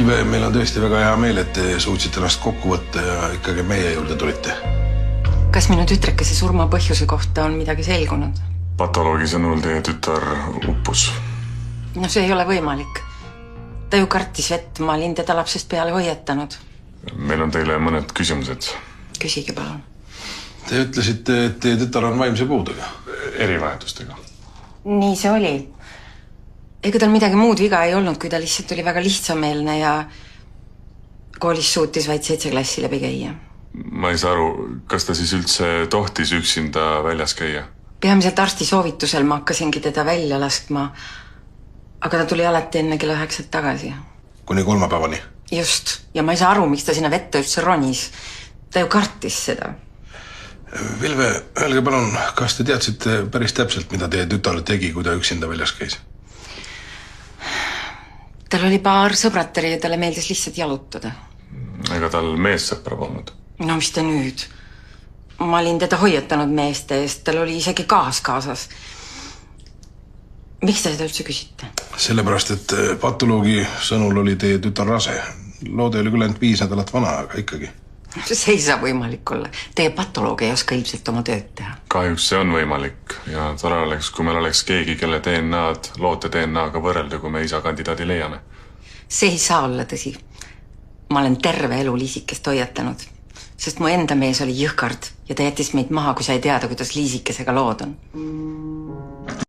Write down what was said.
Meil on tõesti väga hea meel, et te suutsite ennast kokku võtta ja ikkagi meie juurde tulite. Kas minu tütrekese surma põhjuse kohta on midagi selgunud? Patoloogi sõnul teie tütar uppus. No see ei ole võimalik. Ta ju kartis vett, ma olin teda lapsest peale hoiatanud. Meil on teile mõned küsimused. Küsige palun. Te ütlesite, et teie tütar on vaimse puuduga. Erivajadustega. Nii see oli. Ega tal midagi muud viga ei olnud, kui ta lihtsalt oli väga lihtsameelne ja koolis suutis vaid 7 klassi läbi käia. Ma ei saa aru, kas ta siis üldse tohtis üksinda väljas käia? Peamiselt arsti soovitusel ma hakkasingi teda välja laskma, aga ta tuli alati enne kella 9 tagasi. Kuni kolmapäevani. Just, ja ma ei saa aru, miks ta sinna vette üldse ronis. Ta ju kartis seda. Vilve, öelge palun, kas te teadsite päris täpselt, mida teie tütar tegi, kui ta üksinda väljas käis? Tal oli paar sõbrateri ja talle meeldis lihtsalt jalutada. Ega tal meessõpra polnud? No mis ta nüüd? Ma olin teda hoiatanud meeste eest, tal oli isegi kaasas. Miks te seda üldse küsite? Sellepärast, et patoloogi sõnul oli teie tütar rase. Loode oli küll ainult 5 nädalat vana, aga ikkagi. See ei saa võimalik olla. Teie patoloog ei oska ilmselt oma tööd teha. Kahjuks see on võimalik ja tore oleks, kui meil oleks keegi, kelle DNA-d loote DNA-ga võrrelda, kui me isa kandidaadi leiame. See ei saa olla tõsi. Ma olen terve elu Liisikest hoiatanud, sest mu enda mees oli jõhkard ja ta jättis meid maha, kui sai teada, kuidas Liisikesega lood on.